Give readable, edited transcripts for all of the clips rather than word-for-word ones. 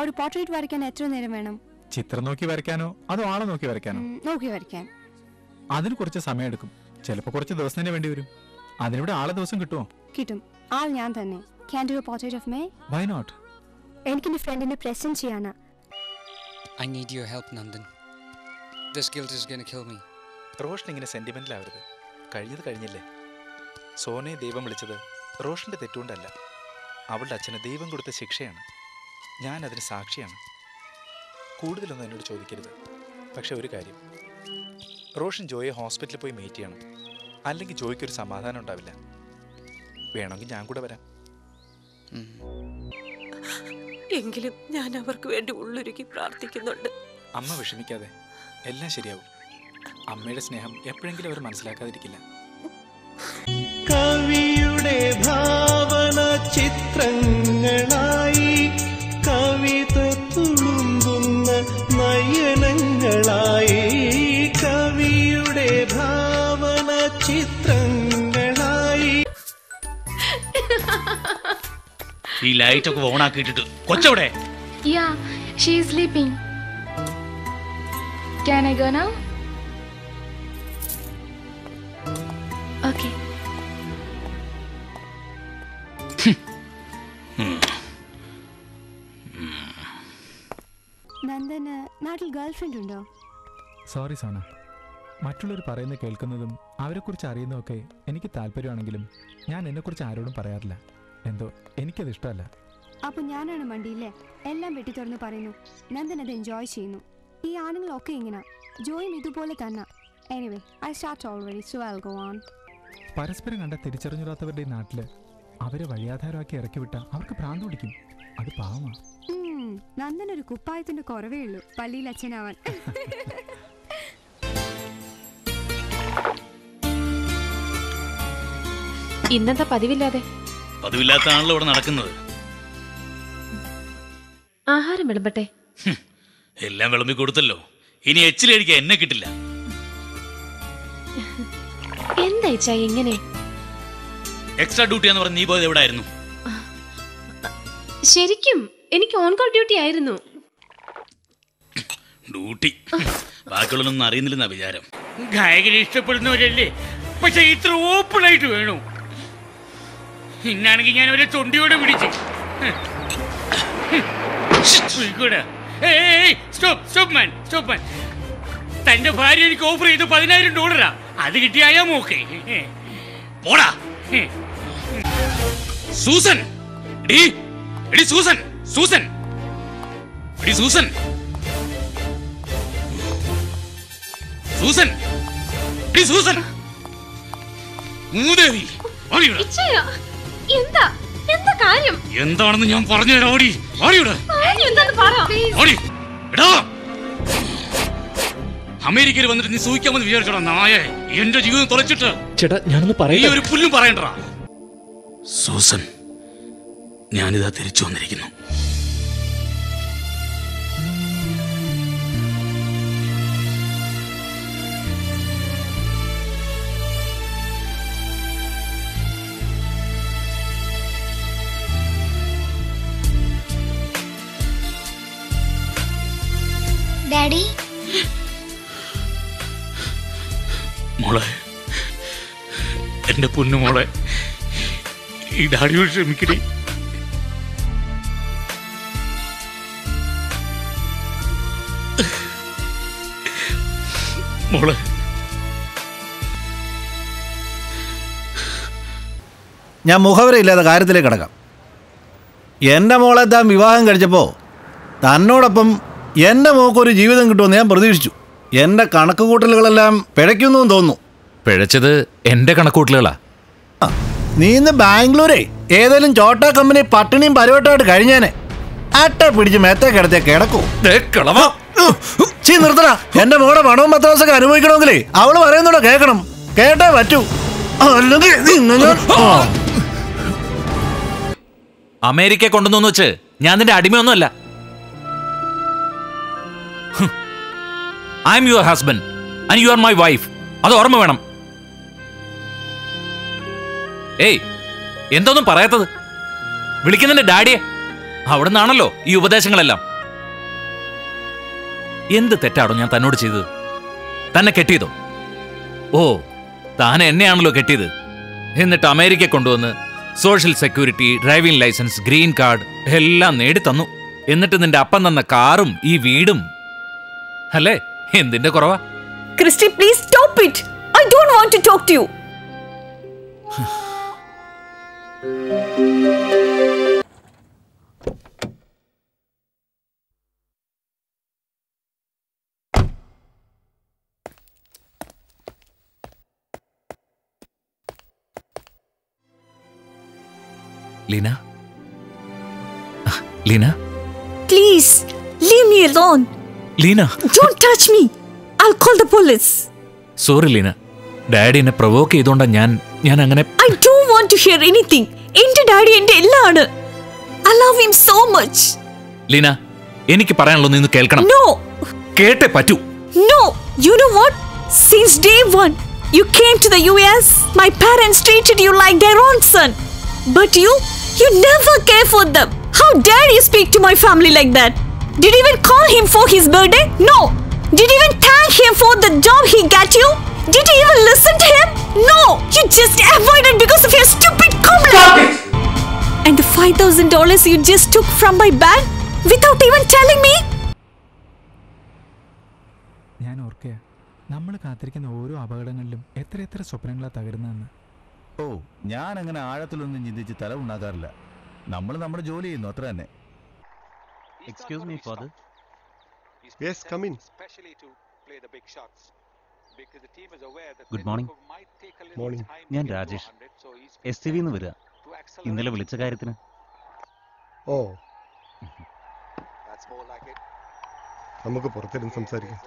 ഒരു പോർട്രേറ്റ് വരയ്ക്കാൻ എത്ര നേരം വേണം? ചിത്രം നോക്കി വരയ്ക്കാനോ അതോ ആളെ നോക്കി വരയ്ക്കാനോ? നോക്കി വരയ്ക്കാൻ. അതിന് കുറച്ച് സമയം എടുക്കും. ചിലപ്പോൾ കുറച്ച് ദിവസം തന്നെ വേണ്ടി വരും. അതിനിവിടെ ആളെ ദിവസം കിട്ടുമോ? കിട്ടും. ആൾ ഞാൻ തന്നെ. Can do a portrait of me? Why not? എനിക്ക് എന്റെ ഫ്രണ്ടിനെ പ്രസന്റ് ചെയ്യാനാ. I need your help, Nandan. This guilt is going to kill me. Roshan ഇങ്ങനെ സെന്റിമെന്റൽ ആവരുത്. കഴിഞ്ഞത് കഴിഞ്ഞില്ലേ. സോനയെ ദൈവം വിളിച്ചത് റോഷന്റെ തെറ്റുകൊണ്ടല്ല, അവളുടെ അച്ഛന് ദൈവം കൊടുത്ത ശിക്ഷയാണ്. ഞാൻ അതിന് സാക്ഷിയാണ്. കൂടുതലൊന്നും എന്നോട് ചോദിക്കരുത്. പക്ഷെ ഒരു കാര്യം, റോഷൻ ജോയെ ഹോസ്പിറ്റലിൽ പോയി മീറ്റ് ചെയ്യണം. അല്ലെങ്കിൽ ജോയ്ക്കൊരു സമാധാനം ഉണ്ടാവില്ല. വേണമെങ്കിൽ ഞാൻ കൂടെ വരാം. എങ്കിലും ഞാൻ അവർക്ക് വേണ്ടി ഉള്ളൊരുക്കി പ്രാർത്ഥിക്കുന്നുണ്ട്. അമ്മ വിഷമിക്കാതെ, എല്ലാം ശരിയാവും. അമ്മയുടെ സ്നേഹം എപ്പോഴെങ്കിലും അവർ മനസ്സിലാക്കാതിരിക്കില്ല. കവിയുടെ ഭാവന ചിത്രങ്ങളായി കവിത തുളുമ്പുന്ന നയനങ്ങളായി കവിയുടെ ഭാവന ചിത്രങ്ങളായി. ഈ ലൈറ്റ് ഒക്കെ ഓൺ ആക്കിയിട്ടിട്ട് കൊച്ചവിടെ? Yeah, she is sleeping. Can I go now? Okay. നന്ദന് നാട്ടിൽ ഗേൾഫ്രണ്ട് ഉണ്ടോ? സോറി സോന, മറ്റുള്ളവർ പറയുന്നത് കേൾക്കുന്നതും അവരെക്കുറിച്ച് അറിയുന്നതൊക്കെ എനിക്ക് താല്പര്യമാണെങ്കിലും ഞാൻ എന്നെക്കുറിച്ച് ആരോടും പറയാറില്ല. എന്തോ എനിക്കത് ഇഷ്ടമല്ല. അപ്പൊ ഞാനാണ് മണ്ടിയില്ലേ? എല്ലാം വെട്ടി തുറന്ന് പറയുന്നു. നന്ദൻ അത് എൻജോയ് ചെയ്യുന്നു. ഈ ആണുങ്ങളൊക്കെ ഇങ്ങനെ, ജോയും ഇതുപോലെ തന്നെ. Anyway, I start already, so I will go on. പരസ്പരം കണ്ട തിരിച്ചറിഞ്ഞിടാത്തവരുടെ ഈ നാട്ടില് അവരെ വഴിയാധാരമാക്കി ഇറക്കി വിട്ട അവർക്ക് ഭ്രാന്ത് പിടിക്കും. അത് പാവമാണ്. നന്ദൻ ഒരു കുപ്പായത്തിന്റെ കുറവേ ഉള്ളൂ പള്ളിയിൽ അച്ഛനാവാൻ. ഇന്നത്തെ പതിവില്ലാതെ പതിവില്ലാത്താണല്ലോ ഇവിടെ നടക്കുന്നത്. ആഹാരം വിളമ്പട്ടെ? എല്ലാം വിളമ്പി കൊടുത്തല്ലോ, ഇനി എച്ചിലടിക്കാൻ എന്നെ കിട്ടില്ല. എന്താ ഇങ്ങനെ? എക്സ്ട്രാ ഡ്യൂട്ടിയാന്ന് പറഞ്ഞ് നീ പോയത് എവിടെ ആയിരുന്നു? ശരിക്കും എനിക്ക് ഓൺ കോൾ ഡ്യൂട്ടി ആയിരുന്നു. ഡ്യൂട്ടി ബാക്കിയുള്ളതൊന്നും അറിയുന്നില്ലെന്നാ വിചാരം. ഗായകനെ ഇഷ്ടപ്പെടുന്നവരല്ലേ, പക്ഷെ ഇത്ര ഓപ്പൺ ആയിട്ട് വേണോ? ഇന്നാണെങ്കിൽ ഞാൻ അവരെ തൊണ്ടിയോടെ പിടിച്ച്. തന്റെ ഭാര്യ എനിക്ക് ഓഫർ ചെയ്ത് $10,000. അത് കിട്ടിയായാ മോക്കെ. പോടാ Susan. Susan Susan Susan Susan Susan മൂദേവി. എന്താണെന്ന് ഞാൻ പറഞ്ഞുതരാം. ഓടി ഓടിയുടെ അമേരിക്കയിൽ വന്നിട്ട് നീ സൂഹിക്കാമെന്ന് വിചാരിച്ചോടാ നായെ. എന്റെ ജീവിതം തുറച്ചിട്ട് ചേട്ടാ ഞാനൊന്ന് പറയൂ. ഒരു പുല്ലും പറയണ്ടാ. സൂസൻ, ഞാനിതാ തിരിച്ചു വന്നിരിക്കുന്നു. ഡാഡി, മോളെ, എന്റെ പൊന്നുമോളെ, ഈ ഡാഡിയോട് ക്ഷമിക്കണേ. മോളെ, ഞാൻ മുഖവരയില്ലാത്ത കാര്യത്തിലേക്ക് കിടക്കാം. എൻ്റെ മോളെ താൻ വിവാഹം കഴിച്ചപ്പോൾ തന്നോടൊപ്പം എൻ്റെ മോക്കൊരു ജീവിതം കിട്ടുമെന്ന് ഞാൻ പ്രതീക്ഷിച്ചു. എൻ്റെ കണക്ക് കൂട്ടലുകളെല്ലാം പിഴയ്ക്കുന്നു തോന്നുന്നു. പിഴച്ചത് എൻ്റെ കണക്കൂട്ടലുകളാ. നീ ഇന്ന് ബാംഗ്ലൂരേ ഏതെങ്കിലും ചോട്ടാ കമ്പനി പട്ടിണിയും പരവട്ടമായിട്ട് കഴിഞ്ഞേനെ. അട്ട പിടിച്ച് മേത്തേ കിടത്തേ കിടക്കൂ. നിർത്തണ. എൻ്റെ മോടെ പണവും 10 ദിവസമൊക്കെ അനുഭവിക്കണമെങ്കിലേ അവള് പറയുന്നൂടെ കേൾക്കണം. കേട്ടേ പറ്റൂ. അല്ലെങ്കിൽ അമേരിക്ക കൊണ്ടുവന്നു വെച്ച് ഞാൻ നിന്റെ അടിമയൊന്നുമല്ല. I am your husband and you are my wife. അത് ഓർമ്മ വേണം. ഏയ്, എന്തൊന്നും പറയാത്തത്? വിളിക്കുന്നതിന്റെ ഡാഡിയെ. അവിടെ നിന്നാണല്ലോ ഈ ഉപദേശങ്ങളെല്ലാം. എന്ത് തെറ്റാണോ ഞാൻ തന്നോട് ചെയ്തത്? തന്നെ കെട്ടിയതോ? ഓ, താൻ എന്നെയാണല്ലോ കെട്ടിയത്. എന്നിട്ട് അമേരിക്ക കൊണ്ടുവന്ന് social security, driving licence, green card എല്ലാം നേടിത്തന്നു. എന്നിട്ട് നിന്റെ അപ്പം തന്ന കാറും ഈ വീടും അല്ലേ? എന്തിന്റെ കുറവാ? Christy, please stop it. I don't want to talk to you. Leena, Leena, please leave me alone. Leena, don't touch me. I'll call the police. Sorry Leena, daddy എന്നെ പ്രൊവോക്ക് ചെയ്തോണ്ടാ ഞാൻ അങ്ങനെ. I don't want to hear anything. എന്റെ daddy എന്റെ എല്ലാമാണ്. I love him so much. Leena, എനിക്ക് പറയാനുള്ളത് നീ കേൾക്കണം. No. കേട്ടേ പറ്റൂ. No. You know what? Since day one, you came to the US. My parents treated you like their own son. But you never care for them. How dare you speak to my family like that? Did you even call him for his birthday? No. Did you even thank him for the job he got you? Did you even listen to him? No. You just avoided because of your stupid complaint. And the $5,000 you just took from my bag without even telling me? ഞാൻ ഓർക്കുക, നമ്മൾ കാത്തിരിക്കുന്ന ഓരോ അപകടങ്ങളിലും എത്ര സ്വപ്നങ്ങളാ തകരുന്നതെന്ന്. ഓ, ഞാൻ അങ്ങനെ ആഴത്തിലൊന്നും ചിന്തിച്ച് തല ഉണ്ടാക്കാറില്ല. നമ്മൾ നമ്മുടെ ജോലി ചെയ്യുന്നു, അത്ര തന്നെ. Excuse me, father. Yes, come in. Good morning. Morning. ഞാൻ രാജേഷ്, SCV ന്ന് വരിക. ഇന്നലെ വിളിച്ച കാര്യത്തിന്. ഓ, നമുക്ക് പുറത്തിരുന്ന് സംസാരിക്കാം.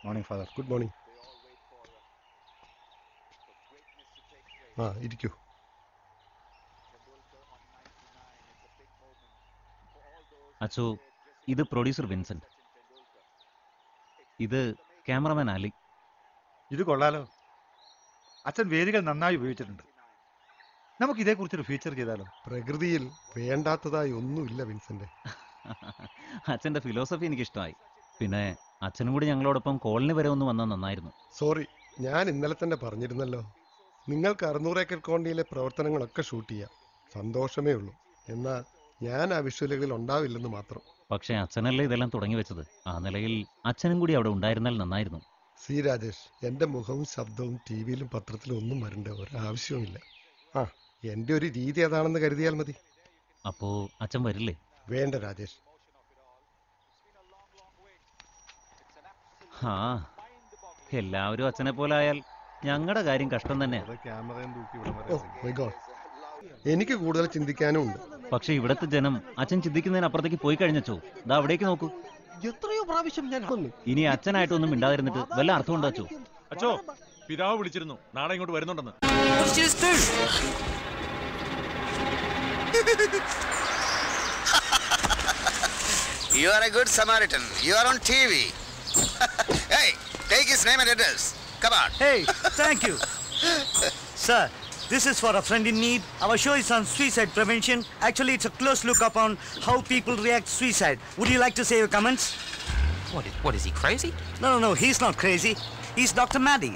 Morning father. Good morning. ഇരിക്കൂ. അച്ചോ, ഇത് പ്രൊഡ്യൂസർ വിൻസെന്റ്, ഇത് ക്യാമറമാൻ അലി. ഇത് കൊള്ളാലോ. അച്ഛൻ വേദികൾ നന്നായി ഉപയോഗിച്ചിട്ടുണ്ട്. നമുക്ക് ഇതേക്കുറിച്ചൊരു ഫീച്ചർ ചെയ്താലോ? പ്രകൃതിയിൽ വേണ്ടാത്തതായി ഒന്നുമില്ല വിൻസെന്റ്. അച്ഛൻ്റെ ഫിലോസഫി എനിക്ക് ഇഷ്ടമായി. പിന്നെ അച്ഛനും കൂടി ഞങ്ങളോടൊപ്പം കോളനി വരെ ഒന്ന് വന്നാൽ നന്നായിരുന്നു. സോറി, ഞാൻ ഇന്നലെ തന്നെ പറഞ്ഞിരുന്നല്ലോ, നിങ്ങൾക്ക് 600 ഏക്കർ കോളനിയിലെ പ്രവർത്തനങ്ങളൊക്കെ ഷൂട്ട് ചെയ്യാം. സന്തോഷമേ ഉള്ളൂ. എന്നാൽ ഞാൻ ആ വിഷ്വലുകളിൽ ഉണ്ടാവില്ലെന്ന് മാത്രം. പക്ഷേ അച്ഛനല്ലേ ഇതെല്ലാം തുടങ്ങി വെച്ചത്. ആ നിലയിൽ അച്ഛനും കൂടി അവിടെ ഉണ്ടായിരുന്നാൽ നന്നായിരുന്നു. സി രാജേഷ്, എൻ്റെ മുഖവും ശബ്ദവും ടിവിയിലും പത്രത്തിലും ഒന്നും വരേണ്ട ഒരാവശ്യവുമില്ല. എൻ്റെ ഒരു രീതി അതാണെന്ന് കരുതിയാൽ മതി. അപ്പോ അച്ഛൻ വരില്ലേ? വേണ്ട രാജേഷ്. എല്ലാവരും അച്ഛനെ പോലെ ആയാൽ ഞങ്ങളുടെ കാര്യം കഷ്ടം തന്നെ. എനിക്ക് കൂടുതൽ ചിന്തിക്കാനും ഉണ്ട്. പക്ഷെ ഇവിടത്തെ ജനം അച്ഛൻ ചിന്തിക്കുന്നതിനപ്പുറത്തേക്ക് പോയി കഴിഞ്ഞോ. ദാ അവിടേക്ക് നോക്കൂ. എത്രയോ പ്രാവശ്യം ഞാൻ ഇനി അച്ഛനായിട്ടൊന്നും മിണ്ടാതിരുന്നിട്ട് വല്ല അർത്ഥമുണ്ടോ അച്ചോ? അച്ചോ, പിതാവ് വിളിച്ചിരുന്നു, നാളെ ഇങ്ങോട്ട് വരുന്നുണ്ടെന്ന്. You are a good Samaritan. You are on TV. Hey, take his name and address. Come on. Hey, thank you. Sir, this is for a friend in need. Our show is on suicide prevention. Actually, it's a close look upon how people react to suicide. Would you like to say your comments? What is he, crazy? No, he's not crazy. He's Dr. Maddy.